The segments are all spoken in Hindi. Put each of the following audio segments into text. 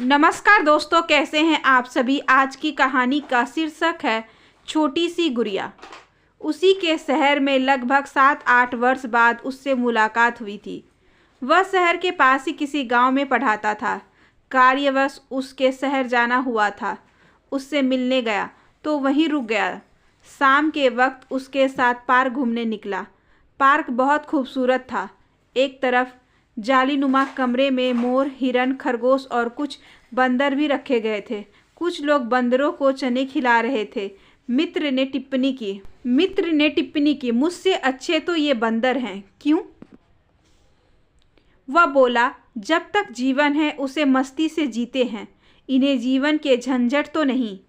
नमस्कार दोस्तों, कैसे हैं आप सभी। आज की कहानी का शीर्षक है छोटी सी गुड़िया। उसी के शहर में लगभग 7-8 वर्ष बाद उससे मुलाकात हुई थी। वह शहर के पास ही किसी गांव में पढ़ाता था। कार्यवश उसके शहर जाना हुआ था। उससे मिलने गया तो वहीं रुक गया। शाम के वक्त उसके साथ पार्क घूमने निकला। पार्क बहुत खूबसूरत था। एक तरफ जालीनुमा कमरे में मोर, हिरन, खरगोश और कुछ बंदर भी रखे गए थे। कुछ लोग बंदरों को चने खिला रहे थे। मित्र ने टिप्पणी की, मुझसे अच्छे तो ये बंदर हैं। क्यों? वह बोला, जब तक जीवन है उसे मस्ती से जीते हैं। इन्हें जीवन के झंझट तो नहीं।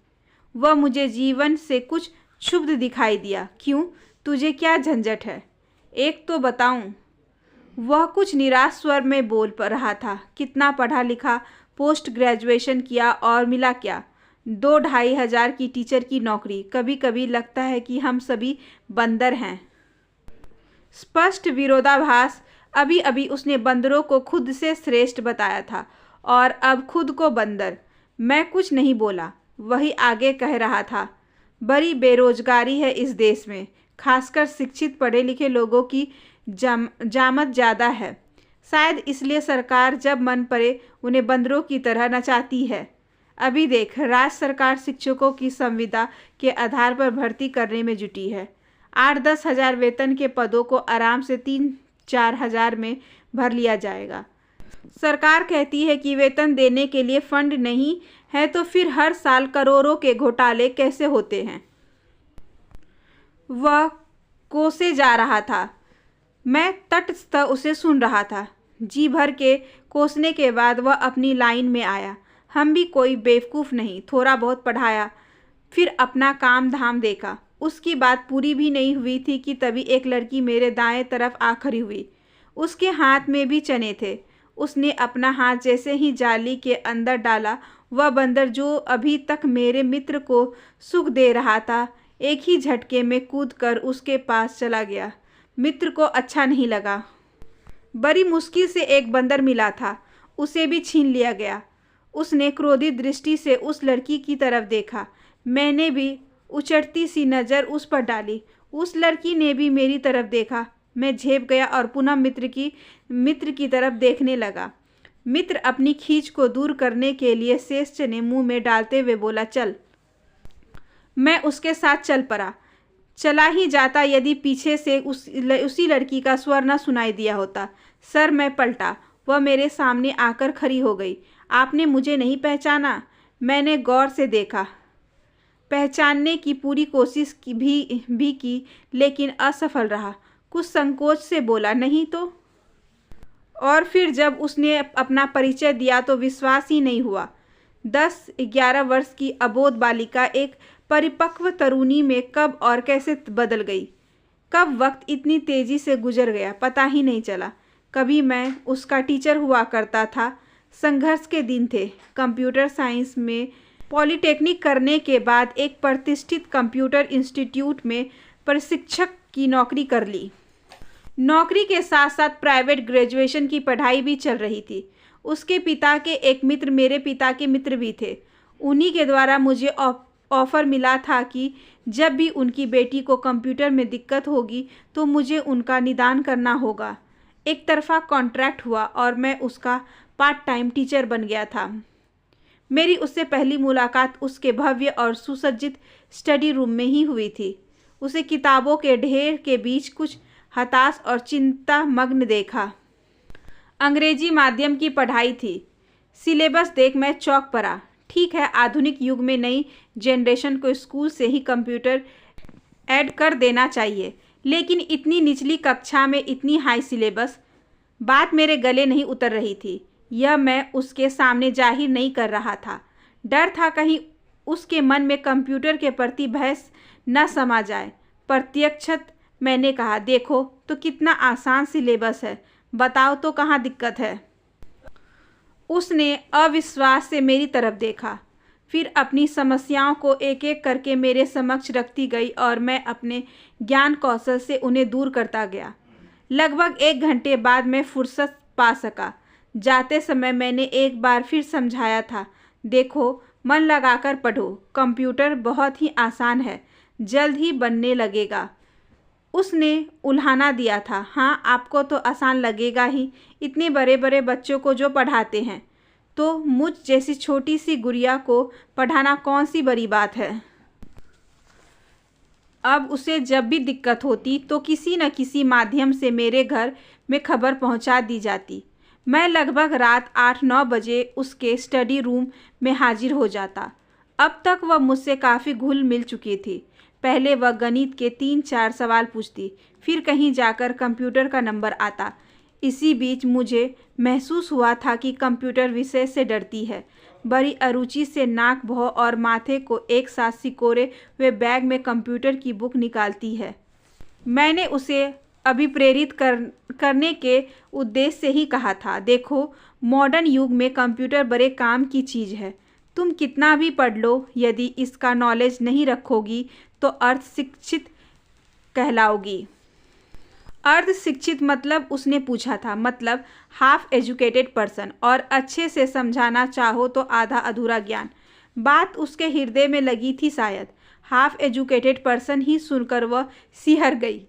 वह मुझे जीवन से कुछ क्षुब्ध दिखाई दिया। क्यों? तुझे क्या झंझट है? एक तो बताऊं। वह कुछ निराश स्वर में बोल रहा था। कितना पढ़ा लिखा, पोस्ट ग्रेजुएशन किया और मिला क्या? 2-2.5 हजार की टीचर की नौकरी। कभी कभी लगता है कि हम सभी बंदर हैं। स्पष्ट विरोधाभास। अभी अभी उसने बंदरों को खुद से श्रेष्ठ बताया था और अब खुद को बंदर। मैं कुछ नहीं बोला। वही आगे कह रहा था, बड़ी बेरोजगारी है इस देश में। खासकर शिक्षित पढ़े लिखे लोगों की जामत ज़्यादा है। शायद इसलिए सरकार जब मन पड़े उन्हें बंदरों की तरह नचाती है। अभी देख, राज्य सरकार शिक्षकों की संविदा के आधार पर भर्ती करने में जुटी है। 8-10 हजार वेतन के पदों को आराम से 3-4 हजार में भर लिया जाएगा। सरकार कहती है कि वेतन देने के लिए फंड नहीं है, तो फिर हर साल करोड़ों के घोटाले कैसे होते हैं? वह कोसे जा रहा था। मैं तटस्थ उसे सुन रहा था। जी भर के कोसने के बाद वह अपनी लाइन में आया। हम भी कोई बेवकूफ़ नहीं। थोड़ा बहुत पढ़ाया, फिर अपना काम धाम देखा। उसकी बात पूरी भी नहीं हुई थी कि तभी एक लड़की मेरे दाएं तरफ आ खड़ी हुई। उसके हाथ में भी चने थे। उसने अपना हाथ जैसे ही जाली के अंदर डाला, वह बंदर जो अभी तक मेरे मित्र को सुख दे रहा था, एक ही झटके में कूदकर उसके पास चला गया। मित्र को अच्छा नहीं लगा। बड़ी मुश्किल से एक बंदर मिला था, उसे भी छीन लिया गया। उसने क्रोधित दृष्टि से उस लड़की की तरफ देखा। मैंने भी उचटती सी नज़र उस पर डाली। उस लड़की ने भी मेरी तरफ देखा। मैं झेप गया और पुनः मित्र की तरफ देखने लगा। मित्र अपनी खींच को दूर करने के लिए शेष चने मुंह में डालते हुए बोला, चल। मैं उसके साथ चल पड़ा। चला ही जाता यदि पीछे से उसी लड़की का स्वर न सुनाई दिया होता। सर, मैं पलटा। वह मेरे सामने आकर खड़ी हो गई। आपने मुझे नहीं पहचाना? मैंने गौर से देखा। पहचानने की पूरी कोशिश भी की, लेकिन असफल रहा। कुछ संकोच से बोला, नहीं तो। और फिर जब उसने अपना परिचय दिया तो विश्वास ही नहीं हुआ। 10-11 वर्ष की अबोध बालिका एक परिपक्व तरुणी में कब और कैसे बदल गई। कब वक्त इतनी तेजी से गुजर गया, पता ही नहीं चला। कभी मैं उसका टीचर हुआ करता था। संघर्ष के दिन थे। कंप्यूटर साइंस में पॉलिटेक्निक करने के बाद एक प्रतिष्ठित कंप्यूटर इंस्टीट्यूट में प्रशिक्षक की नौकरी कर ली। नौकरी के साथ साथ प्राइवेट ग्रेजुएशन की पढ़ाई भी चल रही थी। उसके पिता के एक मित्र मेरे पिता के मित्र भी थे। उन्हीं के द्वारा मुझे ऑफ़र मिला था कि जब भी उनकी बेटी को कंप्यूटर में दिक्कत होगी तो मुझे उनका निदान करना होगा। एक तरफा कॉन्ट्रैक्ट हुआ और मैं उसका पार्ट टाइम टीचर बन गया था। मेरी उससे पहली मुलाकात उसके भव्य और सुसज्जित स्टडी रूम में ही हुई थी। उसे किताबों के ढेर के बीच कुछ हताश और चिंता मग्न देखा। अंग्रेजी माध्यम की पढ़ाई थी। सिलेबस देख मैं चौंक पड़ा। ठीक है, आधुनिक युग में नई जनरेशन को स्कूल से ही कंप्यूटर ऐड कर देना चाहिए, लेकिन इतनी निचली कक्षा में इतनी हाई सिलेबस। बात मेरे गले नहीं उतर रही थी। यह मैं उसके सामने जाहिर नहीं कर रहा था। डर था कहीं उसके मन में कंप्यूटर के प्रति भय न समा जाए। प्रत्यक्षत मैंने कहा, देखो तो कितना आसान सिलेबस है, बताओ तो कहाँ दिक्कत है। उसने अविश्वास से मेरी तरफ देखा, फिर अपनी समस्याओं को एक एक करके मेरे समक्ष रखती गई और मैं अपने ज्ञान कौशल से उन्हें दूर करता गया। लगभग 1 घंटे बाद मैं फुर्सत पा सका। जाते समय मैंने एक बार फिर समझाया था, देखो मन लगाकर पढ़ो, कंप्यूटर बहुत ही आसान है, जल्द ही बनने लगेगा। उसने उल्हाना दिया था, हाँ आपको तो आसान लगेगा ही, इतने बड़े बड़े बच्चों को जो पढ़ाते हैं, तो मुझ जैसी छोटी सी गुड़िया को पढ़ाना कौन सी बड़ी बात है। अब उसे जब भी दिक्कत होती तो किसी न किसी माध्यम से मेरे घर में खबर पहुंचा दी जाती। मैं लगभग रात 8-9 बजे उसके स्टडी रूम में हाजिर हो जाता। अब तक वह मुझसे काफ़ी घुल मिल चुकी थी। पहले वह गणित के 3-4 सवाल पूछती, फिर कहीं जाकर कंप्यूटर का नंबर आता। इसी बीच मुझे महसूस हुआ था कि कंप्यूटर विषय से डरती है। बड़ी अरुचि से नाक भौं और माथे को एक साथ सिकोड़े हुए बैग में कंप्यूटर की बुक निकालती है। मैंने उसे अभिप्रेरित करने के उद्देश्य से ही कहा था, देखो मॉडर्न युग में कंप्यूटर बड़े काम की चीज़ है। तुम कितना भी पढ़ लो, यदि इसका नॉलेज नहीं रखोगी तो अर्ध शिक्षित कहलाओगी। अर्ध शिक्षित मतलब, उसने पूछा था, मतलब हाफ एजुकेटेड पर्सन, और अच्छे से समझाना चाहो तो आधा अधूरा ज्ञान। बात उसके हृदय में लगी थी शायद। हाफ एजुकेटेड पर्सन ही सुनकर वह सिहर गई।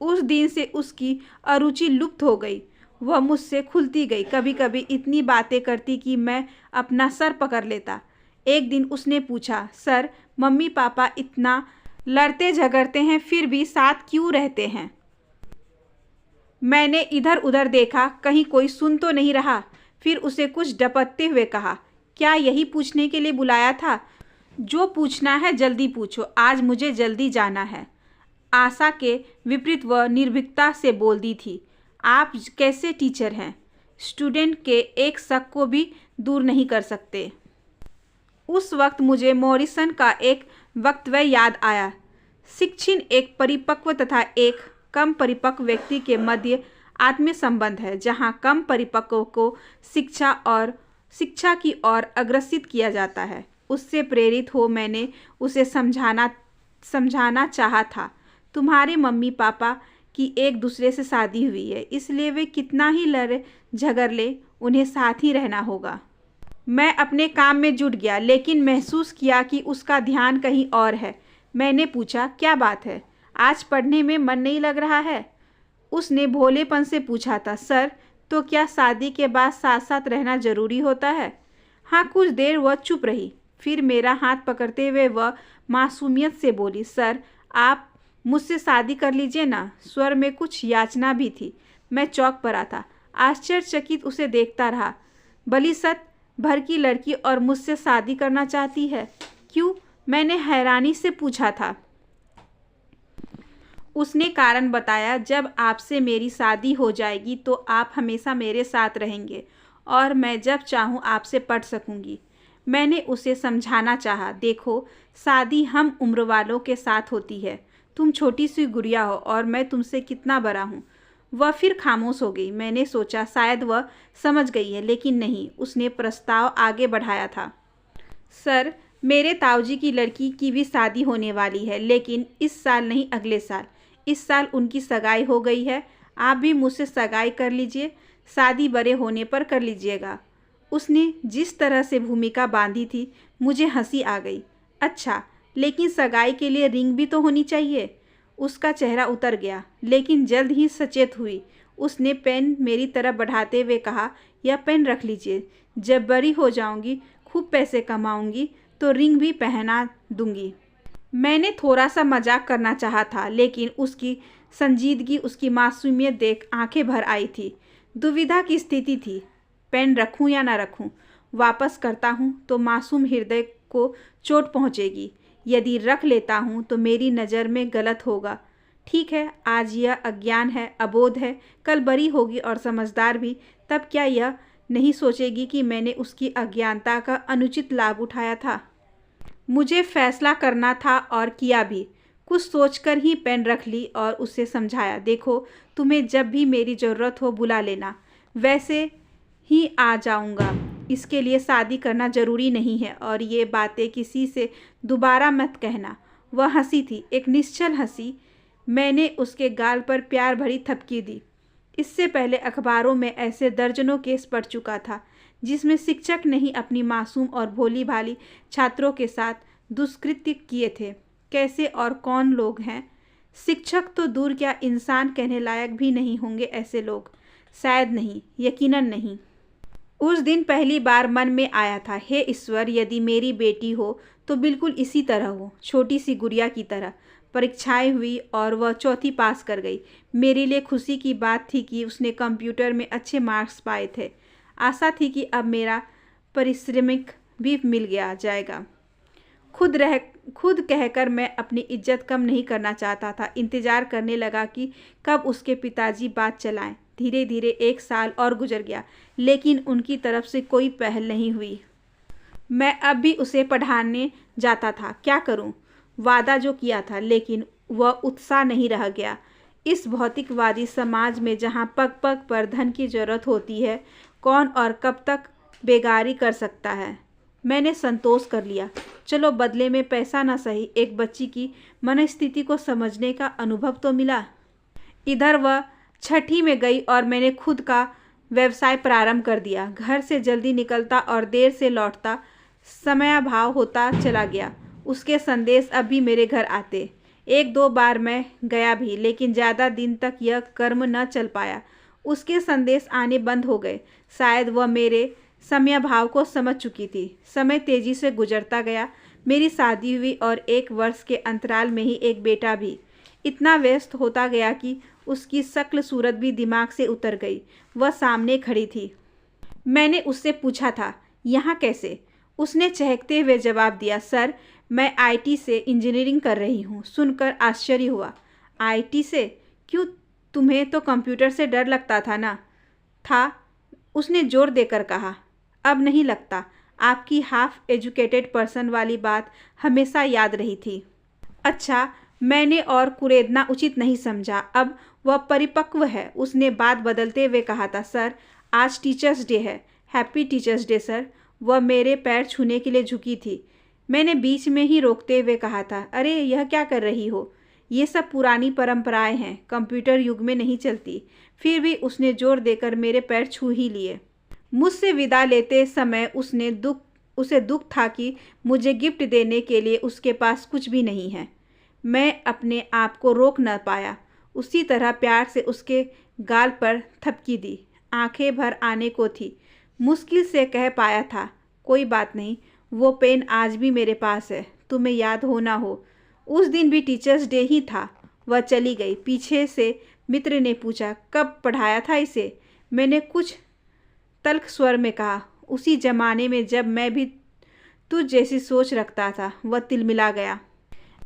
उस दिन से उसकी अरुचि लुप्त हो गई। वह मुझसे खुलती गई, कभी कभी इतनी बातें करती कि मैं अपना सर पकड़ लेता। एक दिन उसने पूछा, सर मम्मी पापा इतना लड़ते झगड़ते हैं फिर भी साथ क्यों रहते हैं? मैंने इधर उधर देखा, कहीं कोई सुन तो नहीं रहा। फिर उसे कुछ डपकते हुए कहा, क्या यही पूछने के लिए बुलाया था? जो पूछना है जल्दी पूछो, आज मुझे जल्दी जाना है। आशा के विपरीत वह निर्भीकता से बोल दी थी, आप कैसे टीचर हैं? स्टूडेंट के एक शक को भी दूर नहीं कर सकते। उस वक्त मुझे मॉरिसन का एक वक्तव्य याद आया, शिक्षण एक परिपक्व तथा एक कम परिपक्व व्यक्ति के मध्य आत्मीय संबंध है, जहाँ कम परिपक्व को शिक्षा की ओर अग्रसित किया जाता है। उससे प्रेरित हो मैंने उसे समझाना चाहा था, तुम्हारे मम्मी पापा की एक दूसरे से शादी हुई है, इसलिए वे कितना ही लड़े झगड़ ले, उन्हें साथ ही रहना होगा। मैं अपने काम में जुट गया, लेकिन महसूस किया कि उसका ध्यान कहीं और है। मैंने पूछा, क्या बात है, आज पढ़ने में मन नहीं लग रहा है? उसने भोलेपन से पूछा था, सर तो क्या शादी के बाद साथ साथ रहना जरूरी होता है? हाँ। कुछ देर वह चुप रही, फिर मेरा हाथ पकड़ते हुए वह मासूमियत से बोली, सर आप मुझसे शादी कर लीजिए ना। स्वर में कुछ याचना भी थी। मैं चौंक पड़ा था, आश्चर्यचकित उसे देखता रहा। भली सत भर की लड़की और मुझसे शादी करना चाहती है? क्यों? मैंने हैरानी से पूछा था। उसने कारण बताया, जब आपसे मेरी शादी हो जाएगी तो आप हमेशा मेरे साथ रहेंगे और मैं जब चाहूँ आपसे पढ़ सकूँगी। मैंने उसे समझाना चाहा, देखो शादी हम उम्र वालों के साथ होती है, तुम छोटी सी गुड़िया हो और मैं तुमसे कितना बड़ा हूँ। वह फिर खामोश हो गई। मैंने सोचा शायद वह समझ गई है, लेकिन नहीं। उसने प्रस्ताव आगे बढ़ाया था, सर मेरे ताऊजी की लड़की की भी शादी होने वाली है, लेकिन इस साल नहीं, अगले साल। इस साल उनकी सगाई हो गई है, आप भी मुझसे सगाई कर लीजिए, शादी बड़े होने पर कर लीजिएगा। उसने जिस तरह से भूमिका बांधी थी, मुझे हंसी आ गई। अच्छा, लेकिन सगाई के लिए रिंग भी तो होनी चाहिए। उसका चेहरा उतर गया, लेकिन जल्द ही सचेत हुई। उसने पेन मेरी तरफ बढ़ाते हुए कहा, यह पेन रख लीजिए, जब बड़ी हो जाऊंगी, खूब पैसे कमाऊंगी तो रिंग भी पहना दूंगी। मैंने थोड़ा सा मजाक करना चाहा था, लेकिन उसकी संजीदगी, उसकी मासूमियत देख आंखें भर आई थी। दुविधा की स्थिति थी, पेन रखूं या ना रखूं। वापस करता हूं तो मासूम हृदय को चोट पहुंचेगी, यदि रख लेता हूं तो मेरी नज़र में गलत होगा। ठीक है, आज यह अज्ञान है, अबोध है, कल बड़ी होगी और समझदार भी, तब क्या यह नहीं सोचेगी कि मैंने उसकी अज्ञानता का अनुचित लाभ उठाया था? मुझे फैसला करना था और किया भी। कुछ सोचकर ही पेन रख ली और उसे समझाया, देखो तुम्हें जब भी मेरी ज़रूरत हो बुला लेना, वैसे ही आ जाऊंगा। इसके लिए शादी करना ज़रूरी नहीं है और ये बातें किसी से दोबारा मत कहना। वह हंसी थी, एक निश्चल हंसी। मैंने उसके गाल पर प्यार भरी थपकी दी। इससे पहले अखबारों में ऐसे दर्जनों केस पढ़ चुका था जिसमें शिक्षक ने ही अपनी मासूम और भोली भाली छात्रों के साथ दुष्कृत्य किए थे। कैसे और कौन लोग हैं? शिक्षक तो दूर क्या, इंसान कहने लायक भी नहीं होंगे ऐसे लोग। शायद नहीं, यकीनन नहीं। उस दिन पहली बार मन में आया था, हे ईश्वर, यदि मेरी बेटी हो तो बिल्कुल इसी तरह हो, छोटी सी गुड़िया की तरह। परीक्षाएं हुई और वह चौथी पास कर गई। मेरे लिए खुशी की बात थी कि उसने कंप्यूटर में अच्छे मार्क्स पाए थे। आशा थी कि अब मेरा पारिश्रमिक भी मिल जाएगा। खुद कहकर मैं अपनी इज्जत कम नहीं करना चाहता था। इंतज़ार करने लगा कि कब उसके पिताजी बात चलाएं। धीरे धीरे 1 साल और गुजर गया, लेकिन उनकी तरफ से कोई पहल नहीं हुई। मैं अब भी उसे पढ़ाने जाता था। क्या करूं? वादा जो किया था, लेकिन वह उत्साह नहीं रह गया। इस भौतिकवादी समाज में जहां पग पग पर धन की जरूरत होती है, कौन और कब तक बेगारी कर सकता है? मैंने संतोष कर लिया। चलो, बदले में पैसा न सही, एक बच्ची की मनस्थिति को समझने का अनुभव तो मिला। इधर वह 6ठी में गई और मैंने खुद का व्यवसाय प्रारंभ कर दिया। घर से जल्दी निकलता और देर से लौटता, समयाभाव होता चला गया। उसके संदेश अब भी मेरे घर आते। 1-2 बार मैं गया भी, लेकिन ज़्यादा दिन तक यह कर्म न चल पाया। उसके संदेश आने बंद हो गए। शायद वह मेरे समयाभाव को समझ चुकी थी। समय तेजी से गुजरता गया। मेरी शादी हुई और 1 वर्ष के अंतराल में ही एक बेटा भी। इतना व्यस्त होता गया कि उसकी शक्ल सूरत भी दिमाग से उतर गई। वह सामने खड़ी थी। मैंने उससे पूछा था, यहाँ कैसे? उसने चहकते हुए जवाब दिया, सर, मैं आईटी से इंजीनियरिंग कर रही हूँ। सुनकर आश्चर्य हुआ। आईटी से? क्यों, तुम्हें तो कंप्यूटर से डर लगता था ना? था, उसने जोर देकर कहा। अब नहीं लगता। आपकी हाफ एजुकेटेड पर्सन वाली बात हमेशा याद रही थी। अच्छा, मैंने और कुरेदना उचित नहीं समझा। अब वह परिपक्व है। उसने बात बदलते हुए कहा था, सर, आज टीचर्स डे है। Happy teachers day sir. वह मेरे पैर छूने के लिए झुकी थी। मैंने बीच में ही रोकते हुए कहा था, अरे यह क्या कर रही हो? ये सब पुरानी परंपराएं हैं, कंप्यूटर युग में नहीं चलती। फिर भी उसने जोर देकर मेरे पैर छू ही लिए। मुझसे विदा लेते समय उसे दुख था कि मुझे गिफ्ट देने के लिए उसके पास कुछ भी नहीं है। मैं अपने आप को रोक न पाया। उसी तरह प्यार से उसके गाल पर थपकी दी। आंखें भर आने को थी। मुश्किल से कह पाया था, कोई बात नहीं, वो पेन आज भी मेरे पास है, तुम्हें याद हो ना हो। उस दिन भी टीचर्स डे ही था। वह चली गई। पीछे से मित्र ने पूछा, कब पढ़ाया था इसे? मैंने कुछ तल्ख स्वर में कहा, उसी जमाने में जब मैं भी तुझ जैसी सोच रखता था। वह तिलमिला गया।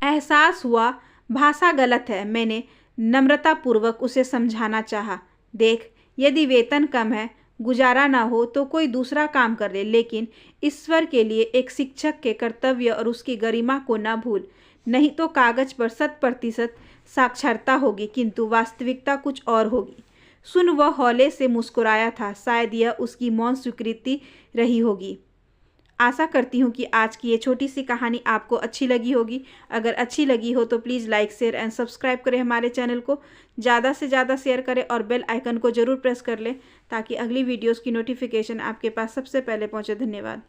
एहसास हुआ भाषा गलत है। मैंने नम्रतापूर्वक उसे समझाना चाहा, देख, यदि वेतन कम है, गुजारा ना हो तो कोई दूसरा काम कर ले, लेकिन ईश्वर के लिए एक शिक्षक के कर्तव्य और उसकी गरिमा को ना भूल। नहीं तो कागज पर 100% साक्षरता होगी, किंतु वास्तविकता कुछ और होगी। सुन, वह हौले से मुस्कुराया था। शायद यह उसकी मौन स्वीकृति रही होगी। आशा करती हूँ कि आज की ये छोटी सी कहानी आपको अच्छी लगी होगी। अगर अच्छी लगी हो तो please like, share and subscribe करें हमारे चैनल को। ज़्यादा से ज़्यादा शेयर करें और बेल आइकन को ज़रूर प्रेस कर लें ताकि अगली वीडियोस की नोटिफिकेशन आपके पास सबसे पहले पहुँचे। धन्यवाद।